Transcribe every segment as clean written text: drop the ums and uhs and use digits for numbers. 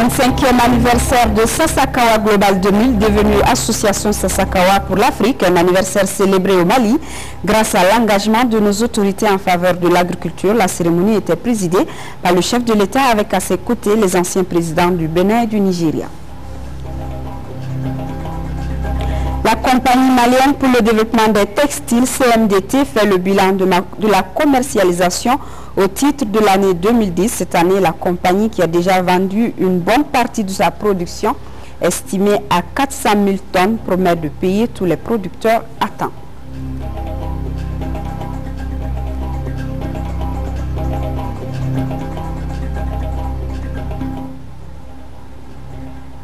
25e anniversaire de Sasakawa Global 2000, devenu Association Sasakawa pour l'Afrique, un anniversaire célébré au Mali. Grâce à l'engagement de nos autorités en faveur de l'agriculture, la cérémonie était présidée par le chef de l'État avec à ses côtés les anciens présidents du Bénin et du Nigeria. La compagnie malienne pour le développement des textiles, CMDT, fait le bilan de la commercialisation au titre de l'année 2010. Cette année, la compagnie qui a déjà vendu une bonne partie de sa production, estimée à 400 000 tonnes, promet de payer tous les producteurs à temps.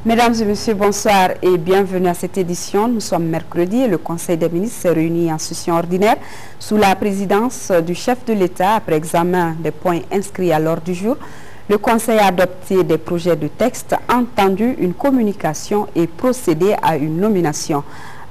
Mesdames et messieurs, bonsoir et bienvenue à cette édition. Nous sommes mercredi et le Conseil des ministres s'est réuni en session ordinaire sous la présidence du chef de l'État. Après examen des points inscrits à l'ordre du jour, le Conseil a adopté des projets de texte, entendu une communication et procédé à une nomination.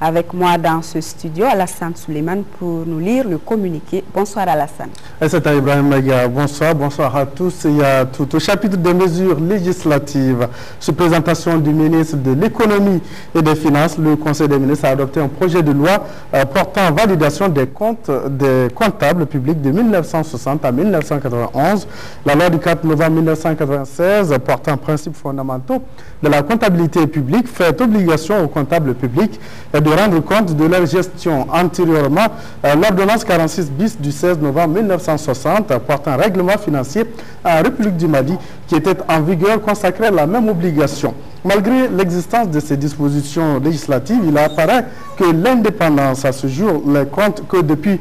Avec moi dans ce studio, Alassane Suleiman pour nous lire le communiqué. Bonsoir Alassane. C'est Ibrahim Maga. Bonsoir, bonsoir à tous. Il y a tout au chapitre des mesures législatives. Sur présentation du ministre de l'économie et des finances, le Conseil des ministres a adopté un projet de loi portant validation des comptes des comptables publics de 1960 à 1991. La loi du 4 novembre 1996 portant principes fondamentaux de la comptabilité publique fait obligation aux comptables publics de rendre compte de leur gestion. Antérieurement, l'ordonnance 46 bis du 16 novembre 1960 portant un règlement financier en République du Mali qui était en vigueur consacrait la même obligation. Malgré l'existence de ces dispositions législatives, il apparaît que l'indépendance à ce jour, les comptes, les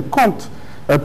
comptes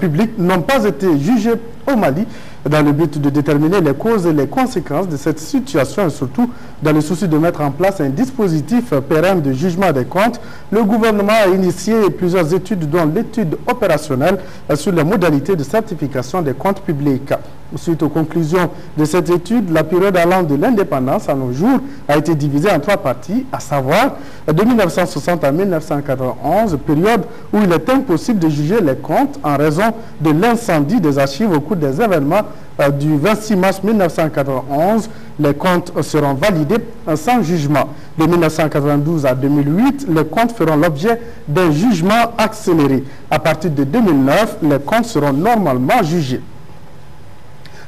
publics n'ont pas été jugés au Mali dans le but de déterminer les causes et les conséquences de cette situation et surtout dans le souci de mettre en place un dispositif pérenne de jugement des comptes. Le gouvernement a initié plusieurs études dont l'étude opérationnelle sur les modalités de certification des comptes publics. Suite aux conclusions de cette étude, la période allant de l'indépendance à nos jours a été divisée en 3 parties, à savoir de 1960 à 1991, période où il est impossible de juger les comptes en raison de l'incendie des archives au cours des événements du 26 mars 1991. Les comptes seront validés sans jugement. De 1992 à 2008, les comptes feront l'objet d'un jugement accéléré. À partir de 2009, les comptes seront normalement jugés.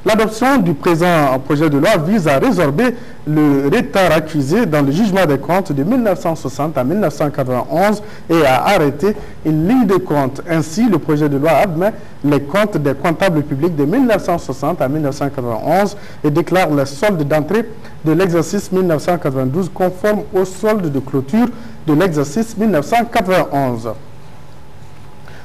L'adoption du présent projet de loi vise à résorber le retard accusé dans le jugement des comptes de 1960 à 1991 et à arrêter une ligne de compte. Ainsi, le projet de loi admet les comptes des comptables publics de 1960 à 1991 et déclare le solde d'entrée de l'exercice 1992 conforme au solde de clôture de l'exercice 1991.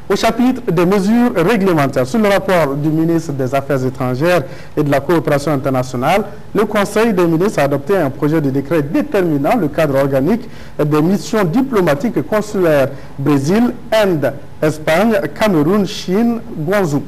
Au chapitre des mesures réglementaires, sur le rapport du ministre des Affaires étrangères et de la coopération internationale, le Conseil des ministres a adopté un projet de décret déterminant le cadre organique des missions diplomatiques et consulaires Brésil, Inde, Espagne, Cameroun, Chine, Guangzhou.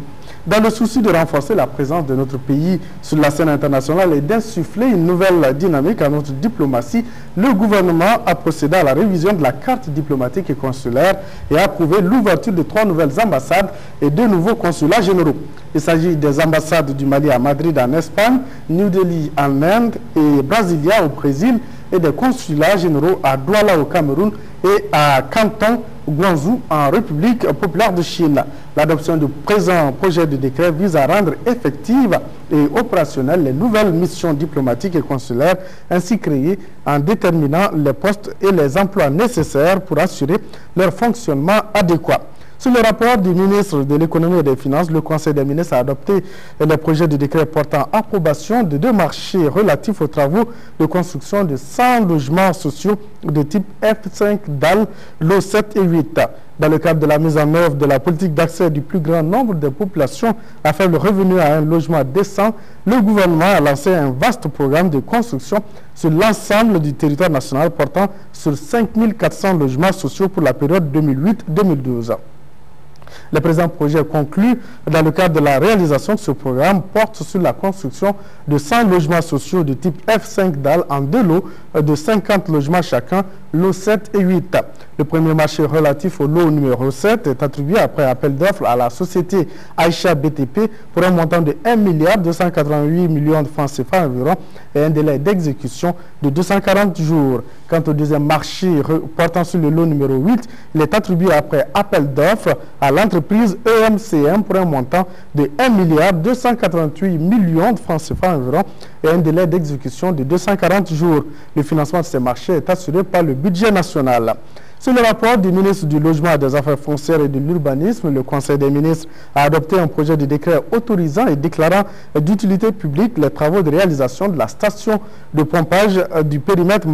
Dans le souci de renforcer la présence de notre pays sur la scène internationale et d'insuffler une nouvelle dynamique à notre diplomatie, le gouvernement a procédé à la révision de la carte diplomatique et consulaire et a approuvé l'ouverture de 3 nouvelles ambassades et 2 nouveaux consulats généraux. Il s'agit des ambassades du Mali à Madrid en Espagne, New Delhi en Inde et Brasilia au Brésil et des consulats généraux à Douala au Cameroun et à Canton, Guangzhou en République populaire de Chine. L'adoption du présent projet de décret vise à rendre effectives et opérationnelles les nouvelles missions diplomatiques et consulaires ainsi créées en déterminant les postes et les emplois nécessaires pour assurer leur fonctionnement adéquat. Sur le rapport du ministre de l'économie et des finances, le Conseil des ministres a adopté le projet de décret portant approbation de 2 marchés relatifs aux travaux de construction de 100 logements sociaux de type F5 DAL, lots 7 et 8. Dans le cadre de la mise en œuvre de la politique d'accès du plus grand nombre de populations à faible revenu à un logement décent, le gouvernement a lancé un vaste programme de construction sur l'ensemble du territoire national portant sur 5 400 logements sociaux pour la période 2008-2012. Le présent projet conclu dans le cadre de la réalisation de ce programme porte sur la construction de 100 logements sociaux de type F5 DAL en 2 lots de 50 logements chacun lots 7 et 8. Le premier marché relatif au lot numéro 7 est attribué après appel d'offres à la société Aïcha BTP pour un montant de 1,288 milliard de francs CFA environ et un délai d'exécution de 240 jours. Quant au deuxième marché portant sur le lot numéro 8, il est attribué après appel d'offres à l'entreprise EMCM pour un montant de 1,288 milliard de francs CFA environ et un délai d'exécution de 240 jours. Le financement de ces marchés est assuré par le budget national. Sur le rapport du ministre du Logement, des Affaires foncières et de l'Urbanisme, le Conseil des ministres a adopté un projet de décret autorisant et déclarant d'utilité publique les travaux de réalisation de la station de pompage du périmètre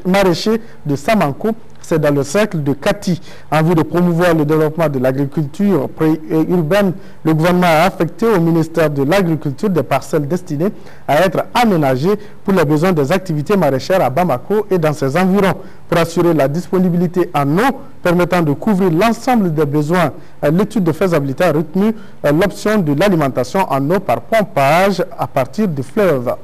maraîcher de Samanko. C'est dans le cercle de Kati. En vue de promouvoir le développement de l'agriculture urbaine, le gouvernement a affecté au ministère de l'Agriculture des parcelles destinées à être aménagées pour les besoins des activités maraîchères à Bamako et dans ses environs. Pour assurer la disponibilité en eau permettant de couvrir l'ensemble des besoins, l'étude de faisabilité a retenu l'option de l'alimentation en eau par pompage à partir du fleuve.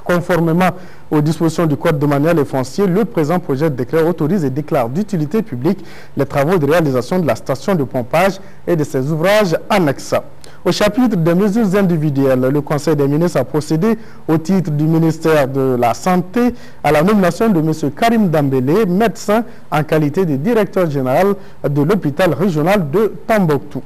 Conformément aux dispositions du Code domanial et foncier, le présent projet de décret autorise et déclare d'utilité publique les travaux de réalisation de la station de pompage et de ses ouvrages annexes. Au chapitre des mesures individuelles, le Conseil des ministres a procédé au titre du ministère de la Santé à la nomination de M. Karim Dambélé, médecin en qualité de directeur général de l'hôpital régional de Tombouctou.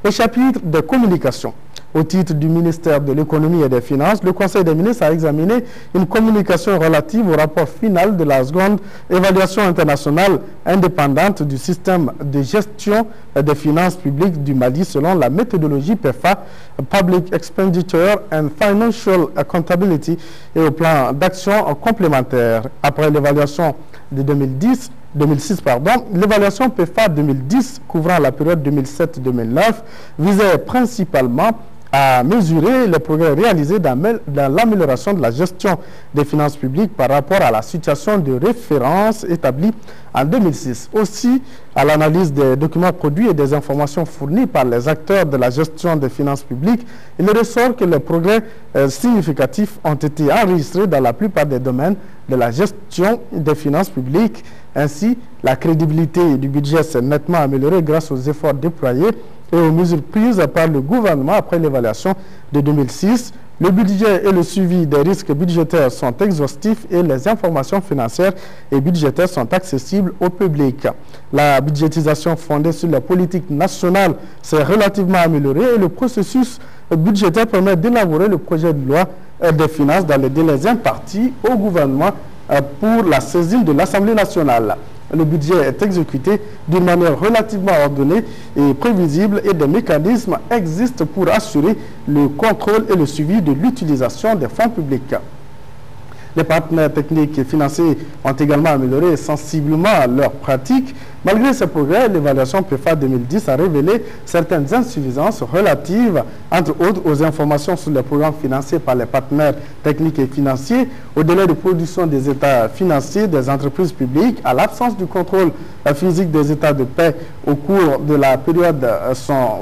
Au chapitre des communications, au titre du ministère de l'économie et des finances, le Conseil des ministres a examiné une communication relative au rapport final de la seconde évaluation internationale indépendante du système de gestion des finances publiques du Mali selon la méthodologie PEFA, Public Expenditure and Financial Accountability, et au plan d'action complémentaire. Après l'évaluation de 2006, l'évaluation PEFA 2010 couvrant la période 2007-2009 visait principalement à mesurer les progrès réalisés dans l'amélioration de la gestion des finances publiques par rapport à la situation de référence établie en 2006. Aussi, à l'analyse des documents produits et des informations fournies par les acteurs de la gestion des finances publiques, il ressort que les progrès significatifs ont été enregistrés dans la plupart des domaines de la gestion des finances publiques. Ainsi, la crédibilité du budget s'est nettement améliorée grâce aux efforts déployés et aux mesures prises par le gouvernement après l'évaluation de 2006. Le budget et le suivi des risques budgétaires sont exhaustifs et les informations financières et budgétaires sont accessibles au public. La budgétisation fondée sur la politique nationale s'est relativement améliorée et le processus budgétaire permet d'élaborer le projet de loi des finances dans les délais impartis au gouvernement pour la saisine de l'Assemblée nationale. Le budget est exécuté d'une manière relativement ordonnée et prévisible et des mécanismes existent pour assurer le contrôle et le suivi de l'utilisation des fonds publics. Les partenaires techniques et financiers ont également amélioré sensiblement leurs pratiques. Malgré ces progrès, l'évaluation PEFA 2010 a révélé certaines insuffisances relatives, entre autres, aux informations sur les programmes financés par les partenaires techniques et financiers, au délai de production des états financiers des entreprises publiques, à l'absence du contrôle physique des états de paie au cours de la période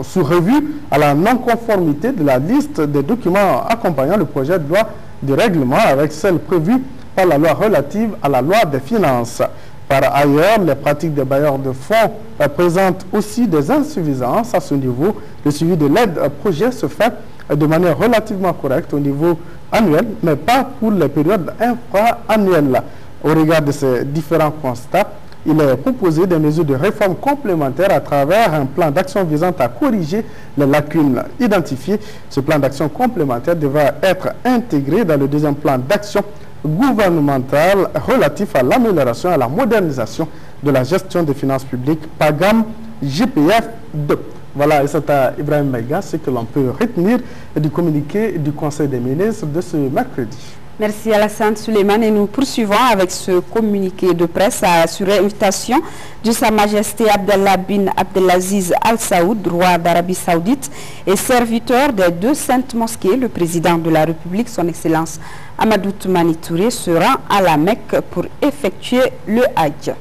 sous revue, à la non-conformité de la liste des documents accompagnant le projet de loi de règlement avec celle prévue par la loi relative à la loi des finances. Par ailleurs, les pratiques des bailleurs de fonds présentent aussi des insuffisances à ce niveau. Le suivi de l'aide à projet se fait de manière relativement correcte au niveau annuel, mais pas pour les périodes infra-annuelles. Au regard de ces différents constats, il est proposé des mesures de réforme complémentaires à travers un plan d'action visant à corriger les lacunes identifiées. Ce plan d'action complémentaire devra être intégré dans le deuxième plan d'action gouvernemental relatif à l'amélioration et à la modernisation de la gestion des finances publiques, PAGAM GPF 2. Voilà, et c'est à Ibrahim Maïga ce que l'on peut retenir du communiqué du Conseil des ministres de ce mercredi. Merci Alassane Suleiman et nous poursuivons avec ce communiqué de presse sur invitation de Sa Majesté Abdallah bin Abdelaziz Al Saoud, roi d'Arabie Saoudite et serviteur des deux saintes mosquées. Le président de la République, son Excellence Amadou Toumani Touré, se rend à la Mecque pour effectuer le Hajj.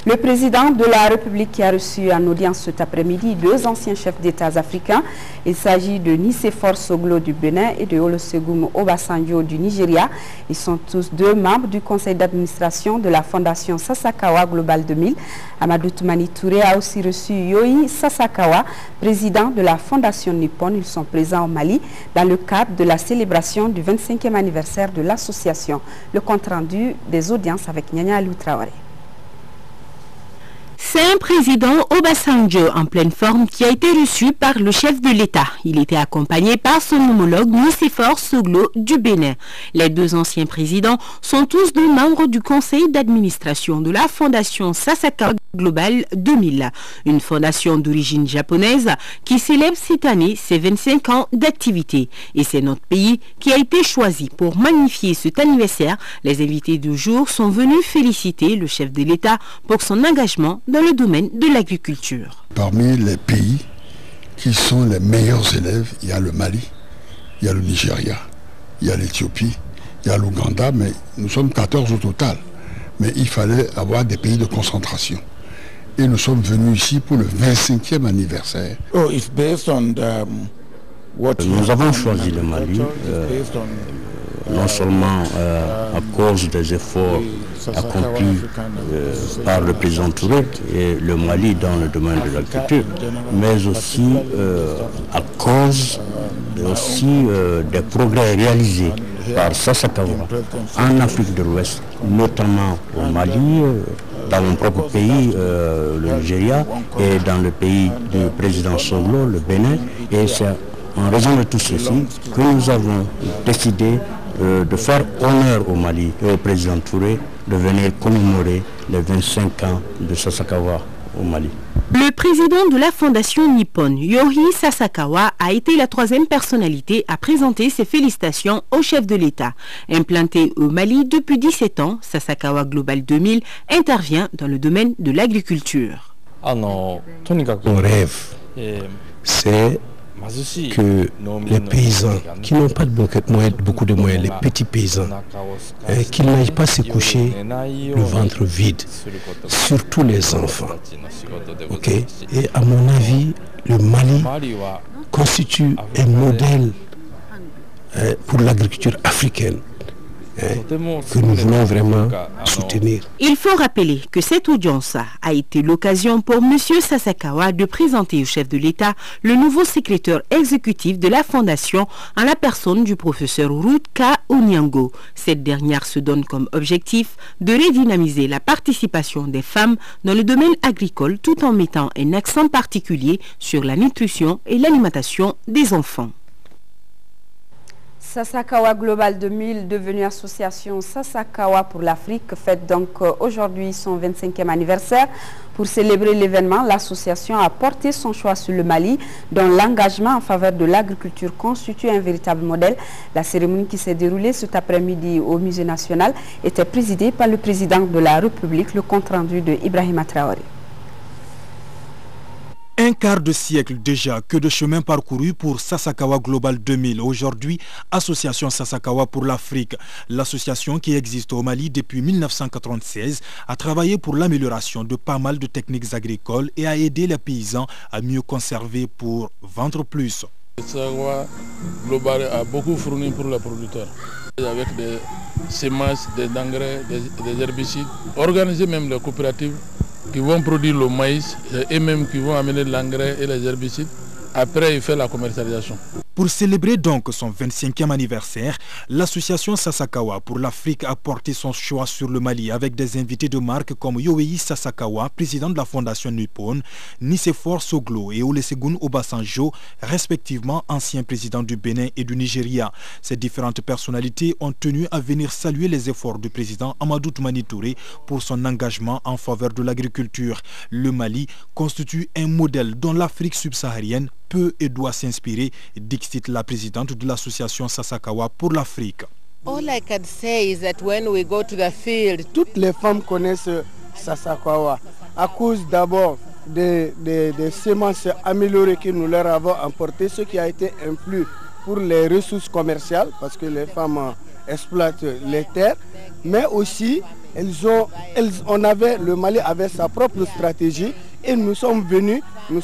Le président de la République qui a reçu en audience cet après-midi 2 anciens chefs d'État africains. Il s'agit de Nicéphore Soglo du Bénin et de Olusegun Obasanjo du Nigeria. Ils sont tous 2 membres du conseil d'administration de la fondation Sasakawa Global 2000. Amadou Toumani Touré a aussi reçu Yoi Sasakawa, président de la fondation Nippon. Ils sont présents au Mali dans le cadre de la célébration du 25e anniversaire de l'association. Le compte-rendu des audiences avec Nyanya Alou Traoré. C'est un président Obasanjo en pleine forme qui a été reçu par le chef de l'État. Il était accompagné par son homologue Nicéphore Soglo du Bénin. Les 2 anciens présidents sont tous 2 membres du conseil d'administration de la fondation Sasakawa Global 2000, une fondation d'origine japonaise qui célèbre cette année ses 25 ans d'activité. Et c'est notre pays qui a été choisi pour magnifier cet anniversaire. Les invités du jour sont venus féliciter le chef de l'État pour son engagement dans le domaine de l'agriculture. Parmi les pays qui sont les meilleurs élèves, il y a le Mali, il y a le Nigeria, il y a l'Éthiopie, il y a l'Ouganda, mais nous sommes 14 au total. Mais il fallait avoir des pays de concentration. Et nous sommes venus ici pour le 25e anniversaire. Nous avons choisi le Mali, non seulement à cause des efforts accomplis par le président Touré et le Mali dans le domaine de l'agriculture, mais aussi à cause des progrès réalisés par Sasakawa en Afrique de l'Ouest, notamment au Mali, dans mon propre pays, le Nigeria, et dans le pays du président Soglo, le Bénin. Et c'est en raison de tout ceci que nous avons décidé de faire honneur au Mali et au président Touré de venir commémorer les 25 ans de Sasakawa au Mali. Le président de la fondation Nippon, Yoi Sasakawa, a été la 3e personnalité à présenter ses félicitations au chef de l'État. Implanté au Mali depuis 17 ans, Sasakawa Global 2000 intervient dans le domaine de l'agriculture. Mon rêve, c'est que les paysans qui n'ont pas beaucoup de moyens, les petits paysans, qu'ils n'aillent pas se coucher le ventre vide, surtout les enfants. Okay? Et à mon avis, le Mali constitue un modèle pour l'agriculture africaine, que nous voulons vraiment soutenir. Il faut rappeler que cette audience a été l'occasion pour M. Sasakawa de présenter au chef de l'État le nouveau secrétaire exécutif de la fondation en la personne du professeur Ruth K. Onyango. Cette dernière se donne comme objectif de redynamiser la participation des femmes dans le domaine agricole tout en mettant un accent particulier sur la nutrition et l'alimentation des enfants. Sasakawa Global 2000, devenue association Sasakawa pour l'Afrique, fête donc aujourd'hui son 25e anniversaire. Pour célébrer l'événement, l'association a porté son choix sur le Mali, dont l'engagement en faveur de l'agriculture constitue un véritable modèle. La cérémonie qui s'est déroulée cet après-midi au Musée national était présidée par le président de la République, le compte-rendu de Ibrahima Traoré. Un quart de siècle déjà, que de chemin parcouru pour Sasakawa Global 2000. Aujourd'hui, Association Sasakawa pour l'Afrique. L'association qui existe au Mali depuis 1996 a travaillé pour l'amélioration de pas mal de techniques agricoles et a aidé les paysans à mieux conserver pour vendre plus. Sasakawa Global a beaucoup fourni pour les producteurs, avec des semences, des engrais, des herbicides, organiser même les coopératives qui vont produire le maïs et même qui vont amener l'engrais et les herbicides. Après, il fait la commercialisation. Pour célébrer donc son 25e anniversaire, l'association Sasakawa pour l'Afrique a porté son choix sur le Mali avec des invités de marque comme Yoi Sasakawa, président de la fondation Nippon, Nicéphore Soglo et Olusegun Obasanjo, respectivement anciens présidents du Bénin et du Nigeria. Ces différentes personnalités ont tenu à venir saluer les efforts du président Amadou Toumani Touré pour son engagement en faveur de l'agriculture. Le Mali constitue un modèle dont l'Afrique subsaharienne peut et doit s'inspirer, dicte la présidente de l'association Sasakawa pour l'Afrique. Toutes les femmes connaissent Sasakawa à cause d'abord des semences améliorées que nous leur avons apportées, ce qui a été un plus pour les ressources commerciales parce que les femmes exploitent les terres, mais aussi le Mali avait sa propre stratégie et nous sommes venus, nous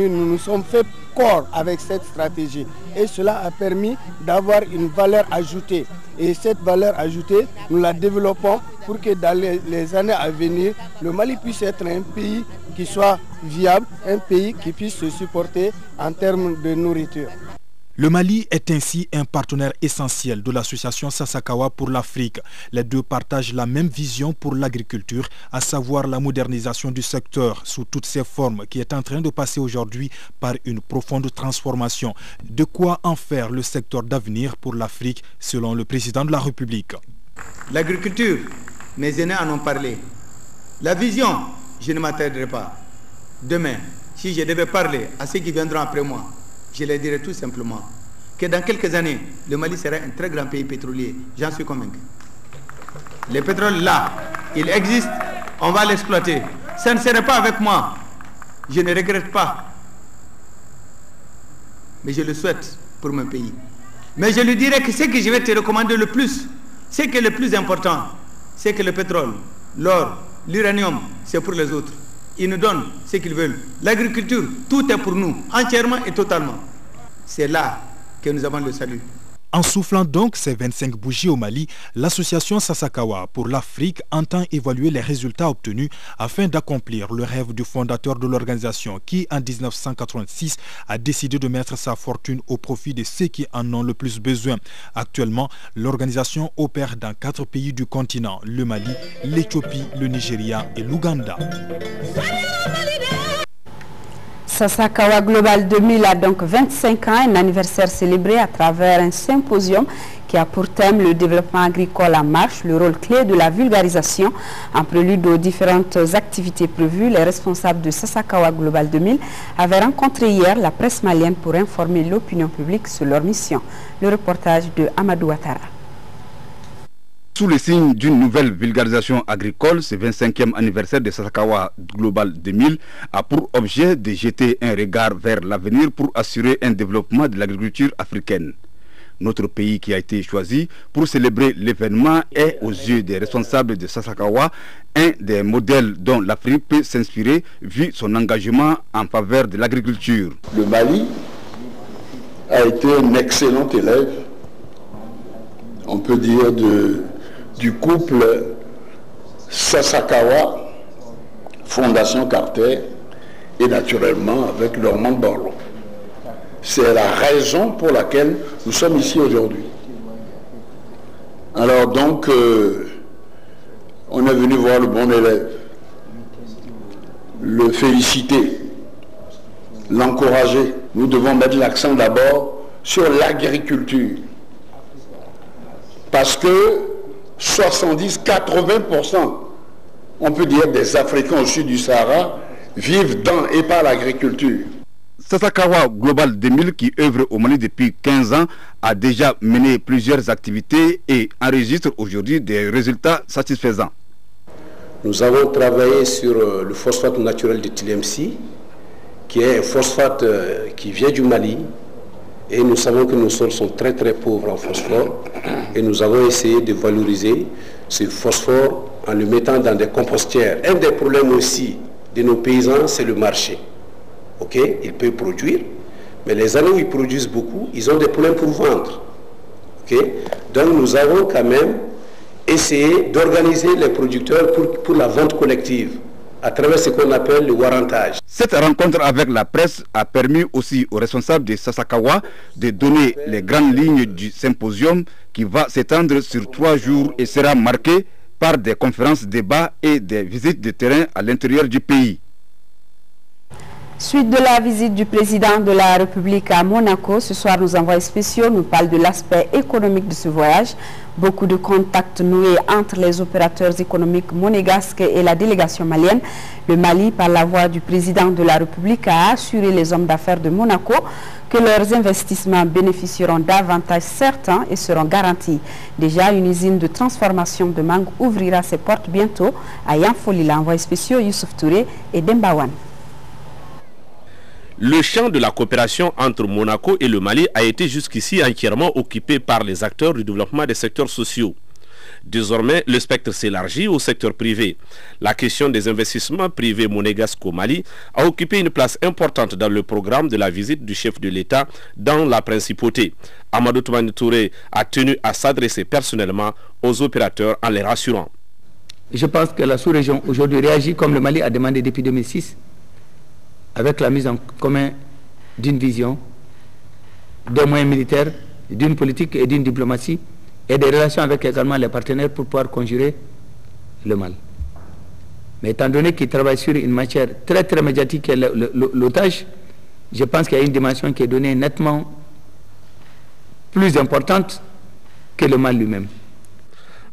nous sommes fait corps avec cette stratégie. Et cela a permis d'avoir une valeur ajoutée. Et cette valeur ajoutée, nous la développons pour que dans les années à venir, le Mali puisse être un pays qui soit viable, un pays qui puisse se supporter en termes de nourriture. Le Mali est ainsi un partenaire essentiel de l'association Sasakawa pour l'Afrique. Les deux partagent la même vision pour l'agriculture, à savoir la modernisation du secteur sous toutes ses formes qui est en train de passer aujourd'hui par une profonde transformation. De quoi en faire le secteur d'avenir pour l'Afrique selon le président de la République. L'agriculture, mes aînés en ont parlé. La vision, je ne m'attarderai pas. Demain, si je devais parler à ceux qui viendront après moi, je leur dirai tout simplement que dans quelques années, le Mali sera un très grand pays pétrolier. J'en suis convaincu. Le pétrole là, il existe, on va l'exploiter. Ça ne serait pas avec moi. Je ne regrette pas. Mais je le souhaite pour mon pays. Mais je lui dirais que ce que je vais te recommander le plus, c'est que le plus important, c'est que le pétrole, l'or, l'uranium, c'est pour les autres. Ils nous donnent ce qu'ils veulent. L'agriculture, tout est pour nous, entièrement et totalement. C'est là que nous avons le salut. En soufflant donc ces 25 bougies au Mali, l'association Sasakawa pour l'Afrique entend évaluer les résultats obtenus afin d'accomplir le rêve du fondateur de l'organisation qui, en 1986, a décidé de mettre sa fortune au profit de ceux qui en ont le plus besoin. Actuellement, l'organisation opère dans 4 pays du continent, le Mali, l'Éthiopie, le Nigeria et l'Ouganda. Sasakawa Global 2000 a donc 25 ans, un anniversaire célébré à travers un symposium qui a pour thème le développement agricole en marche, le rôle clé de la vulgarisation. En prélude aux différentes activités prévues, les responsables de Sasakawa Global 2000 avaient rencontré hier la presse malienne pour informer l'opinion publique sur leur mission. Le reportage de Amadou Ouattara. Sous le signe d'une nouvelle vulgarisation agricole, ce 25e anniversaire de Sasakawa Global 2000 a pour objet de jeter un regard vers l'avenir pour assurer un développement de l'agriculture africaine. Notre pays qui a été choisi pour célébrer l'événement est, aux yeux des responsables de Sasakawa, un des modèles dont l'Afrique peut s'inspirer vu son engagement en faveur de l'agriculture. Le Mali a été un excellent élève, on peut dire, du couple Sasakawa, Fondation Carter, et naturellement avec Normand Borloo. C'est la raison pour laquelle nous sommes ici aujourd'hui. Alors donc, on est venu voir le bon élève, le féliciter, l'encourager. Nous devons mettre l'accent d'abord sur l'agriculture. Parce que 70-80%, on peut dire, des Africains au sud du Sahara vivent dans et par l'agriculture. Sasakawa Global 2000, qui œuvre au Mali depuis 15 ans, a déjà mené plusieurs activités et enregistre aujourd'hui des résultats satisfaisants. Nous avons travaillé sur le phosphate naturel de Tilemsi, qui est un phosphate qui vient du Mali. Et nous savons que nos sols sont très pauvres en phosphore. Et nous avons essayé de valoriser ce phosphore en le mettant dans des compostières. Un des problèmes aussi de nos paysans, c'est le marché. Ok, ils peuvent produire, mais les années où ils produisent beaucoup, ils ont des problèmes pour vendre. Ok, donc nous avons quand même essayé d'organiser les producteurs pour la vente collective, à travers ce qu'on appelle le warrantage. Cette rencontre avec la presse a permis aussi aux responsables de Sasakawa de donner les grandes lignes du symposium qui va s'étendre sur 3 jours et sera marqué par des conférences, débats et des visites de terrain à l'intérieur du pays. Suite de la visite du président de la République à Monaco, ce soir nos envoyés spéciaux nous parlent de l'aspect économique de ce voyage. Beaucoup de contacts noués entre les opérateurs économiques monégasques et la délégation malienne. Le Mali, par la voix du président de la République, a assuré les hommes d'affaires de Monaco que leurs investissements bénéficieront d'avantages certains et seront garantis. Déjà, une usine de transformation de mangue ouvrira ses portes bientôt à Yanfolila. Envoyés spéciaux Youssouf Touré et Dembawan. Le champ de la coopération entre Monaco et le Mali a été jusqu'ici entièrement occupé par les acteurs du développement des secteurs sociaux. Désormais, le spectre s'élargit au secteur privé. La question des investissements privés monégasques au Mali a occupé une place importante dans le programme de la visite du chef de l'État dans la principauté. Amadou Toumani Touré a tenu à s'adresser personnellement aux opérateurs en les rassurant. Je pense que la sous-région aujourd'hui réagit comme le Mali a demandé depuis 2006, avec la mise en commun d'une vision, des moyens militaires, d'une politique et d'une diplomatie, et des relations avec également les partenaires pour pouvoir conjurer le mal. Mais étant donné qu'ils travaillent sur une matière très très médiatique qui est l'otage, je pense qu'il y a une dimension qui est donnée nettement plus importante que le mal lui-même.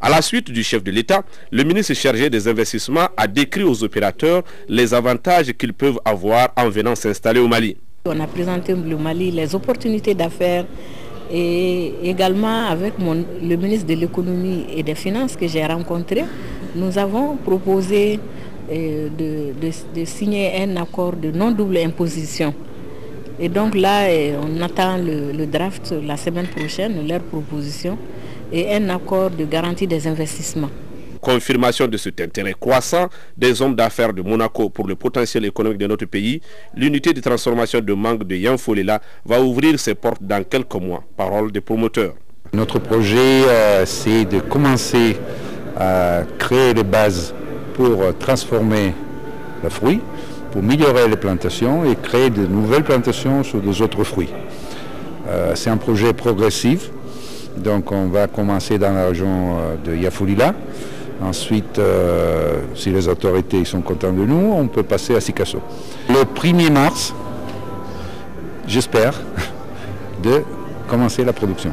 À la suite du chef de l'État, le ministre chargé des investissements a décrit aux opérateurs les avantages qu'ils peuvent avoir en venant s'installer au Mali. On a présenté le Mali, les opportunités d'affaires et également avec le ministre de l'économie et des finances que j'ai rencontré, nous avons proposé de signer un accord de non-double imposition. Et donc là, on attend le draft la semaine prochaine, leur proposition, et un accord de garantie des investissements. Confirmation de cet intérêt croissant des hommes d'affaires de Monaco pour le potentiel économique de notre pays, l'unité de transformation de Mangue de Yanfolela va ouvrir ses portes dans quelques mois. Parole des promoteurs. Notre projet, c'est de commencer à créer des bases pour transformer le fruit, pour améliorer les plantations et créer de nouvelles plantations sur des autres fruits. C'est un projet progressif. Donc on va commencer dans la région de Yafoulila. Ensuite, si les autorités sont contentes de nous, on peut passer à Sikasso. Le 1er mars, j'espère, de commencer la production.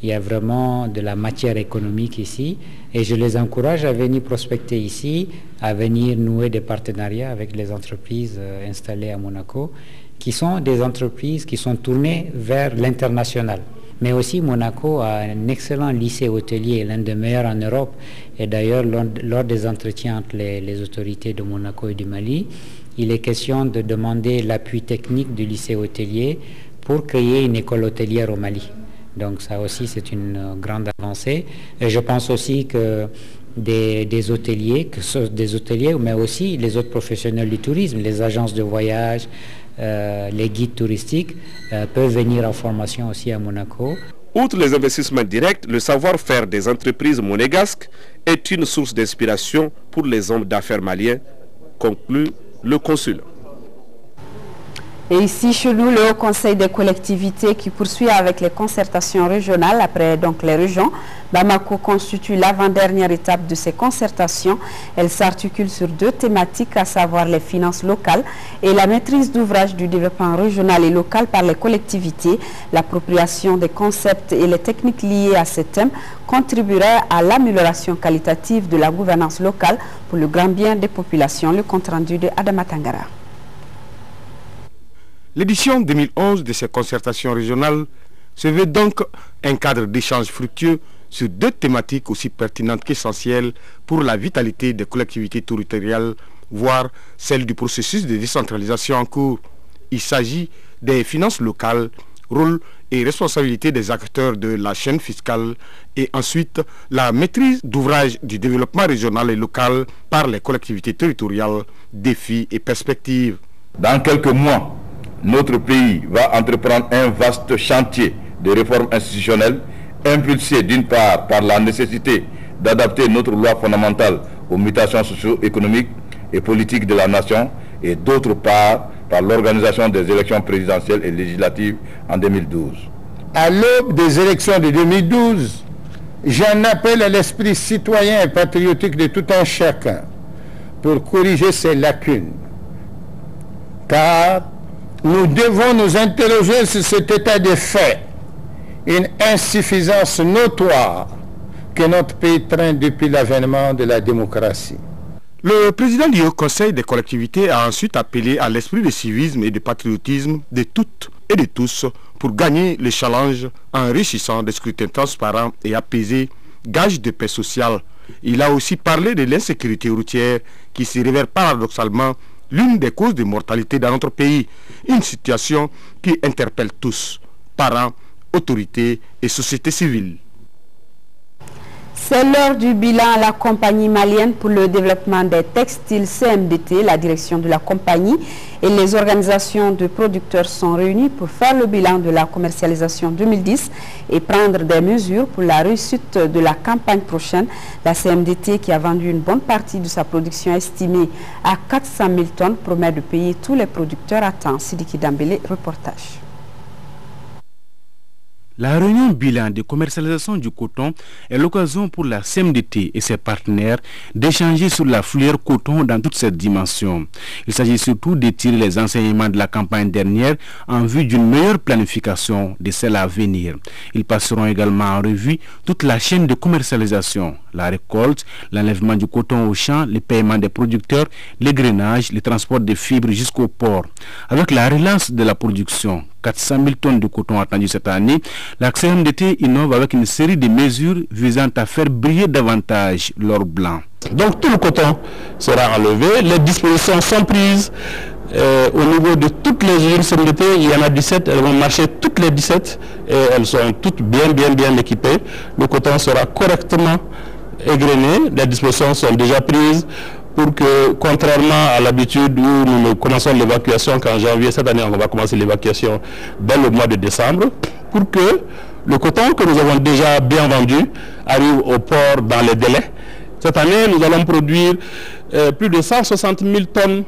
Il y a vraiment de la matière économique ici et je les encourage à venir prospecter ici, à venir nouer des partenariats avec les entreprises installées à Monaco, qui sont des entreprises qui sont tournées vers l'international. Mais aussi Monaco a un excellent lycée hôtelier, l'un des meilleurs en Europe. Et d'ailleurs, lors des entretiens entre les autorités de Monaco et du Mali, il est question de demander l'appui technique du lycée hôtelier pour créer une école hôtelière au Mali. Donc ça aussi, c'est une grande avancée. Et je pense aussi que des hôteliers, mais aussi les autres professionnels du tourisme, les agences de voyage, les guides touristiques peuvent venir en formation aussi à Monaco. Outre les investissements directs, le savoir-faire des entreprises monégasques est une source d'inspiration pour les hommes d'affaires maliens, conclut le consul. Et ici, chez nous, le Haut Conseil des collectivités qui poursuit avec les concertations régionales après donc les régions. Bamako constitue l'avant-dernière étape de ces concertations. Elle s'articule sur deux thématiques, à savoir les finances locales et la maîtrise d'ouvrage du développement régional et local par les collectivités. L'appropriation des concepts et les techniques liées à ce thème contribuerait à l'amélioration qualitative de la gouvernance locale pour le grand bien des populations. Le compte-rendu de Adama Tangara. L'édition 2011 de ces concertations régionales se veut donc un cadre d'échange fructueux sur deux thématiques aussi pertinentes qu'essentielles pour la vitalité des collectivités territoriales, voire celle du processus de décentralisation en cours. Il s'agit des finances locales, rôle et responsabilité des acteurs de la chaîne fiscale et ensuite la maîtrise d'ouvrage du développement régional et local par les collectivités territoriales, défis et perspectives. Dans quelques mois, notre pays va entreprendre un vaste chantier de réforme institutionnelle, impulsé d'une part par la nécessité d'adapter notre loi fondamentale aux mutations socio-économiques et politiques de la nation, et d'autre part par l'organisation des élections présidentielles et législatives en 2012. À l'aube des élections de 2012, j'en appelle à l'esprit citoyen et patriotique de tout un chacun pour corriger ces lacunes. Car nous devons nous interroger sur cet état de fait, une insuffisance notoire que notre pays traîne depuis l'avènement de la démocratie. Le président du Haut Conseil des collectivités a ensuite appelé à l'esprit de civisme et de patriotisme de toutes et de tous pour gagner les challenges enrichissant des scrutins transparents et apaisés, gage de paix sociale. Il a aussi parlé de l'insécurité routière qui se révèle paradoxalement l'une des causes de mortalité dans notre pays, une situation qui interpelle tous, parents, autorités et société civile. C'est l'heure du bilan à la compagnie malienne pour le développement des textiles CMDT. La direction de la compagnie et les organisations de producteurs sont réunies pour faire le bilan de la commercialisation 2010 et prendre des mesures pour la réussite de la campagne prochaine. La CMDT, qui a vendu une bonne partie de sa production estimée à 400 000 tonnes, promet de payer tous les producteurs à temps. Sidiki Dambélé, reportage. La réunion bilan de commercialisation du coton est l'occasion pour la CMDT et ses partenaires d'échanger sur la filière coton dans toutes ses dimensions. Il s'agit surtout de tirer les enseignements de la campagne dernière en vue d'une meilleure planification de celle à venir. Ils passeront également en revue toute la chaîne de commercialisation, la récolte, l'enlèvement du coton au champ, le paiement des producteurs, l'égrainage, le transport des fibres jusqu'au port. Avec la relance de la production, 400 000 tonnes de coton attendues cette année, la CMDT innove avec une série de mesures visant à faire briller davantage l'or blanc. Donc tout le coton sera enlevé, les dispositions sont prises au niveau de toutes les usines CMDT, il y en a 17, elles vont marcher toutes les 17 et elles sont toutes bien équipées. Le coton sera correctement égrené, les dispositions sont déjà prises pour que, contrairement à l'habitude où nous commençons l'évacuation qu'en janvier, cette année on va commencer l'évacuation dès le mois de décembre, pour que le coton que nous avons déjà bien vendu arrive au port dans les délais. Cette année, nous allons produire plus de 160 000 tonnes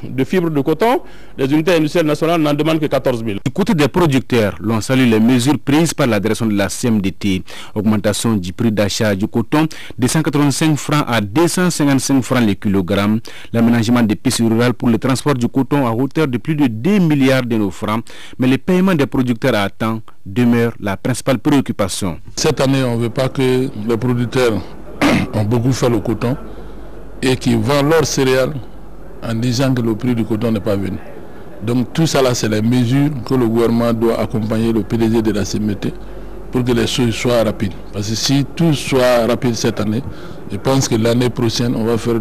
de fibres de coton. Les unités industrielles nationales n'en demandent que 14 000. Du côté des producteurs, l'on salue les mesures prises par la direction de la CMDT. Augmentation du prix d'achat du coton de 185 francs à 255 francs le kilogramme. L'aménagement des pistes rurales pour le transport du coton à hauteur de plus de 2 milliards de nos francs. Mais le paiement des producteurs à temps demeure la principale préoccupation. Cette année, on ne veut pas que les producteurs ont beaucoup fait le coton et qui vendent leurs céréales en disant que le prix du coton n'est pas venu. Donc tout ça là, c'est les mesures que le gouvernement doit accompagner le PDG de la CMDT pour que les choses soient rapides. Parce que si tout soit rapide cette année, je pense que l'année prochaine, on va faire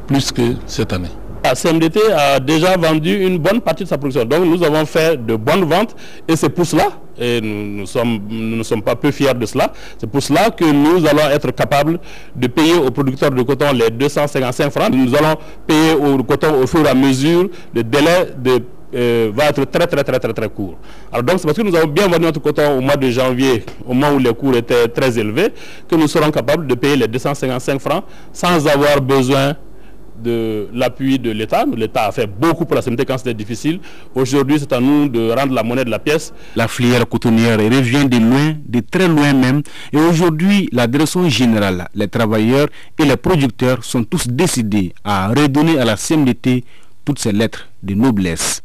plus que cette année. La CMDT a déjà vendu une bonne partie de sa production. Donc nous avons fait de bonnes ventes et c'est pour cela, et nous ne sommes pas peu fiers de cela, c'est pour cela que nous allons être capables de payer aux producteurs de coton les 255 francs. Nous allons payer au coton au fur et à mesure, le délai va être très court. Alors donc c'est parce que nous avons bien vendu notre coton au mois de janvier, au moment où les cours étaient très élevés, que nous serons capables de payer les 255 francs sans avoir besoin de l'appui de l'État. L'État a fait beaucoup pour la CMDT quand c'était difficile. Aujourd'hui, c'est à nous de rendre la monnaie de la pièce. La filière cotonnière revient de loin, de très loin même. Et aujourd'hui, la direction générale, les travailleurs et les producteurs sont tous décidés à redonner à la CMDT toutes ces lettres de noblesse.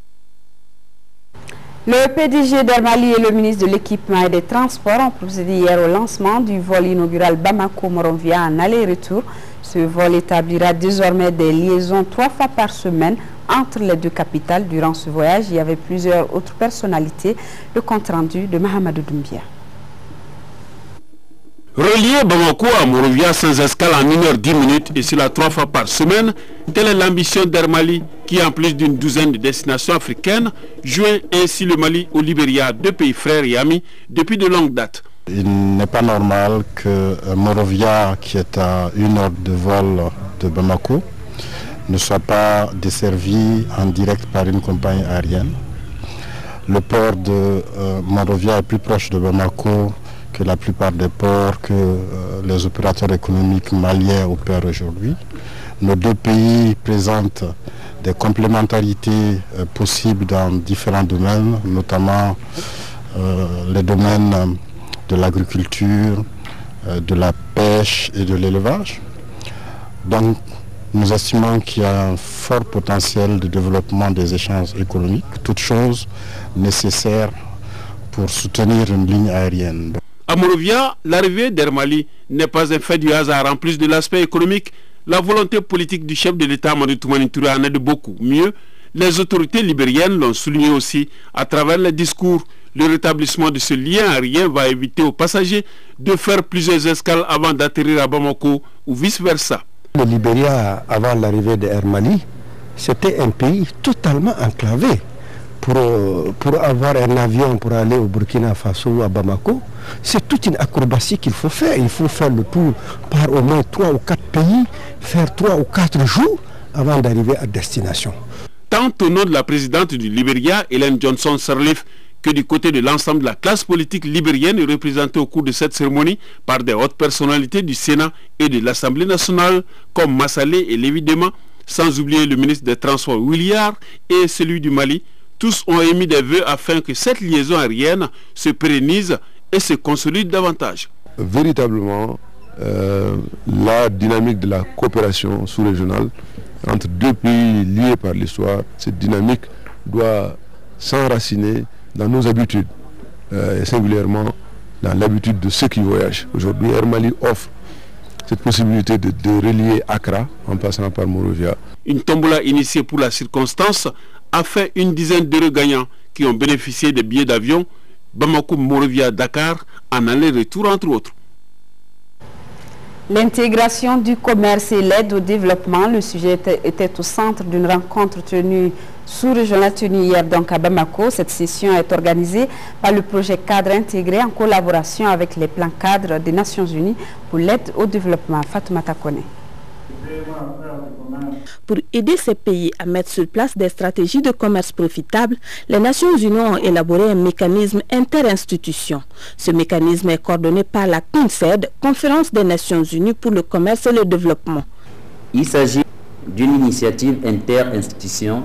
Le PDG d'Hermali et le ministre de l'Équipement et des Transports ont procédé hier au lancement du vol inaugural Bamako-Monrovia en aller-retour. Ce vol établira désormais des liaisons 3 fois par semaine entre les deux capitales. Durant ce voyage, il y avait plusieurs autres personnalités. Le compte rendu de Mahamadou Doumbia. Relier Bamako à Monrovia sans escale en 1h10 et cela 3 fois par semaine, telle est l'ambition d'Hermali qui, en plus d'une douzaine de destinations africaines, joint ainsi le Mali au Libéria, deux pays frères et amis depuis de longues dates. Il n'est pas normal que Monrovia, qui est à 1 heure de vol de Bamako, ne soit pas desservi en direct par une compagnie aérienne. Le port de Monrovia est plus proche de Bamako que la plupart des ports que les opérateurs économiques maliens opèrent aujourd'hui. Nos deux pays présentent des complémentarités possibles dans différents domaines, notamment les domaines de l'agriculture, de la pêche et de l'élevage. Donc, nous estimons qu'il y a un fort potentiel de développement des échanges économiques, toutes choses nécessaires pour soutenir une ligne aérienne. À Monrovia, l'arrivée d'Hermali n'est pas un fait du hasard. En plus de l'aspect économique, la volonté politique du chef de l'État, Amadou Toumani Touré, en aide beaucoup. Mieux, les autorités libériennes l'ont souligné aussi à travers les discours. Le rétablissement de ce lien aérien va éviter aux passagers de faire plusieurs escales avant d'atterrir à Bamako ou vice-versa. Le Libéria, avant l'arrivée de Hermali, c'était un pays totalement enclavé. pour avoir un avion pour aller au Burkina Faso ou à Bamako, c'est toute une acrobatie qu'il faut faire. Il faut faire le tour par au moins 3 ou 4 pays, faire 3 ou 4 jours avant d'arriver à destination. Tant au nom de la présidente du Libéria, Ellen Johnson Sirleaf, que du côté de l'ensemble de la classe politique libérienne représentée au cours de cette cérémonie par des hautes personnalités du Sénat et de l'Assemblée nationale comme Massalé et Lévi Dema, sans oublier le ministre des Transports Williard et celui du Mali. Tous ont émis des vœux afin que cette liaison aérienne se pérennise et se consolide davantage. Véritablement, la dynamique de la coopération sous-régionale entre deux pays liés par l'histoire, cette dynamique doit s'enraciner dans nos habitudes, et singulièrement dans l'habitude de ceux qui voyagent. Aujourd'hui, Air Mali offre cette possibilité de relier Accra en passant par Monrovia. Une tombola initiée pour la circonstance a fait une dizaine d'heureux gagnants qui ont bénéficié des billets d'avion Bamako-Monrovia-Dakar en aller-retour entre autres. L'intégration du commerce et l'aide au développement, le sujet était au centre d'une rencontre tenue sous-régionale tenue hier donc à Bamako. Cette session est organisée par le projet cadre intégré en collaboration avec les plans cadres des Nations Unies pour l'aide au développement. Fatoumata Kone. Pour aider ces pays à mettre sur place des stratégies de commerce profitables, les Nations Unies ont élaboré un mécanisme interinstitution. Ce mécanisme est coordonné par la CONCED, Conférence des Nations Unies pour le commerce et le développement. Il s'agit d'une initiative interinstitution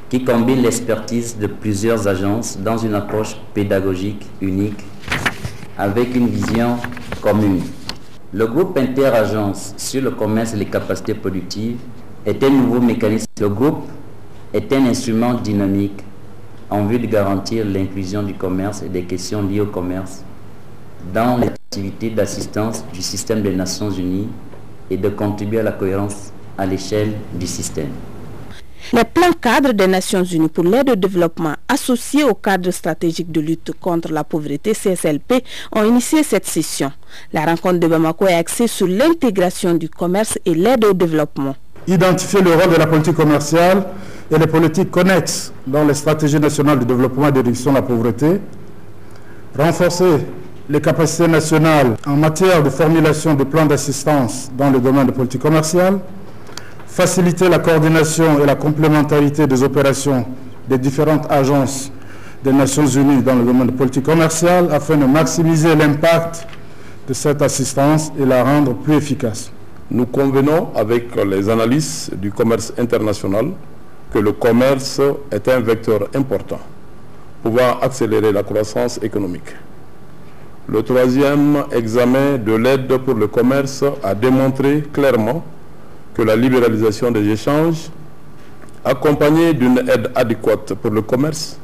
qui combine l'expertise de plusieurs agences dans une approche pédagogique unique avec une vision commune. Le groupe interagence sur le commerce et les capacités productives est un nouveau mécanisme. Le groupe est un instrument dynamique en vue de garantir l'inclusion du commerce et des questions liées au commerce dans les activités d'assistance du système des Nations Unies et de contribuer à la cohérence à l'échelle du système. Les plans cadres des Nations Unies pour l'aide au développement associés au cadre stratégique de lutte contre la pauvreté CSLP ont initié cette session. La rencontre de Bamako est axée sur l'intégration du commerce et l'aide au développement. Identifier le rôle de la politique commerciale et les politiques connexes dans les stratégies nationales de développement et de réduction de la pauvreté. Renforcer les capacités nationales en matière de formulation de plans d'assistance dans le domaine de politique commerciale. Faciliter la coordination et la complémentarité des opérations des différentes agences des Nations Unies dans le domaine de politique commerciale afin de maximiser l'impact de cette assistance et la rendre plus efficace. Nous convenons avec les analystes du commerce international que le commerce est un vecteur important pouvant accélérer la croissance économique. Le troisième examen de l'aide pour le commerce a démontré clairement que la libéralisation des échanges, accompagnée d'une aide adéquate pour le commerce,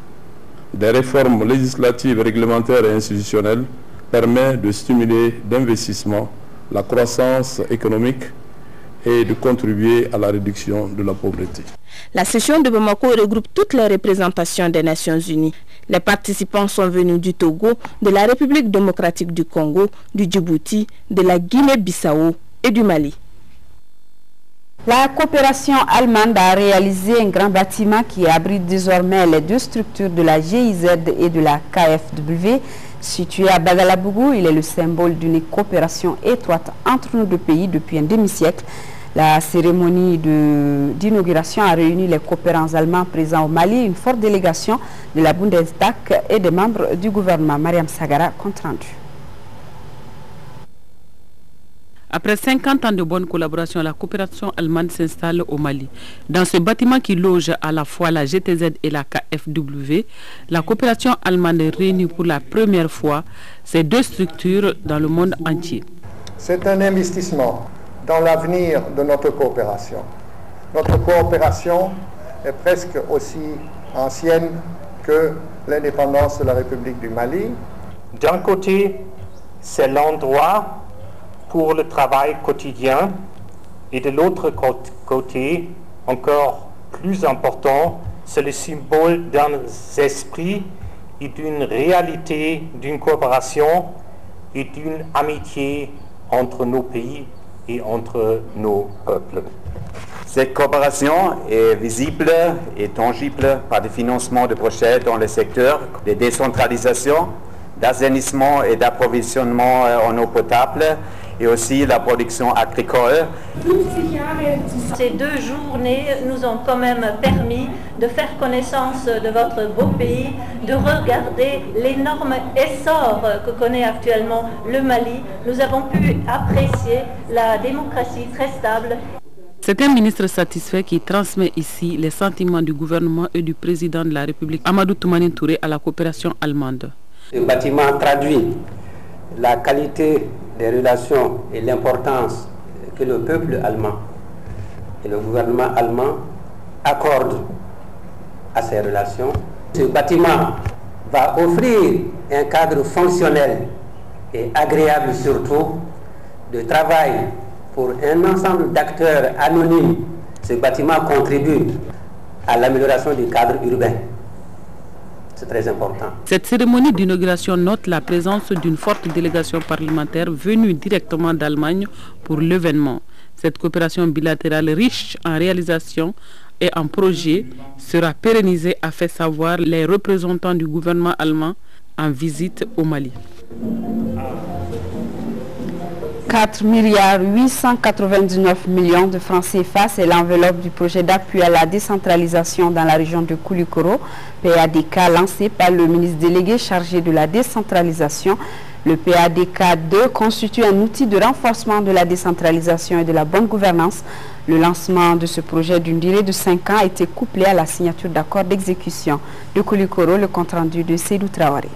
des réformes législatives, réglementaires et institutionnelles, permet de stimuler l'investissement, la croissance économique et de contribuer à la réduction de la pauvreté. La session de Bamako regroupe toutes les représentations des Nations Unies. Les participants sont venus du Togo, de la République démocratique du Congo, du Djibouti, de la Guinée-Bissau et du Mali. La coopération allemande a réalisé un grand bâtiment qui abrite désormais les deux structures de la GIZ et de la KfW. Situé à Badalabougou, il est le symbole d'une coopération étroite entre nos deux pays depuis un demi-siècle. La cérémonie d'inauguration a réuni les coopérants allemands présents au Mali, une forte délégation de la Bundestag et des membres du gouvernement. Mariam Sagara, compte rendu. Après 50 ans de bonne collaboration, la coopération allemande s'installe au Mali. Dans ce bâtiment qui loge à la fois la GTZ et la KfW, la coopération allemande réunit pour la première fois ces deux structures dans le monde entier. C'est un investissement dans l'avenir de notre coopération. Notre coopération est presque aussi ancienne que l'indépendance de la République du Mali. D'un côté, c'est l'endroit pour le travail quotidien et de l'autre côté, encore plus important, c'est le symbole d'un esprit et d'une réalité d'une coopération et d'une amitié entre nos pays et entre nos peuples. Cette coopération est visible et tangible par des financements de projets dans le secteur de décentralisation, d'assainissement et d'approvisionnement en eau potable et aussi la production agricole. Ces 2 journées nous ont quand même permis de faire connaissance de votre beau pays, de regarder l'énorme essor que connaît actuellement le Mali. Nous avons pu apprécier la démocratie très stable. C'est un ministre satisfait qui transmet ici les sentiments du gouvernement et du président de la République, Amadou Toumani Touré, à la coopération allemande. Ce bâtiment traduit la qualité des relations et l'importance que le peuple allemand et le gouvernement allemand accordent à ces relations. Ce bâtiment va offrir un cadre fonctionnel et agréable surtout de travail pour un ensemble d'acteurs anonymes. Ce bâtiment contribue à l'amélioration du cadre urbain. C'est très important. Cette cérémonie d'inauguration note la présence d'une forte délégation parlementaire venue directement d'Allemagne pour l'événement. Cette coopération bilatérale riche en réalisations et en projets sera pérennisée, a fait savoir les représentants du gouvernement allemand en visite au Mali. 4,899 milliards de francs CFA, c'est l'enveloppe du projet d'appui à la décentralisation dans la région de Koulikoro, PADK lancé par le ministre délégué chargé de la décentralisation. Le PADK 2 constitue un outil de renforcement de la décentralisation et de la bonne gouvernance. Le lancement de ce projet d'une durée de 5 ans a été couplé à la signature d'accords d'exécution. De Koulikoro, le compte-rendu de Seydou Traoré.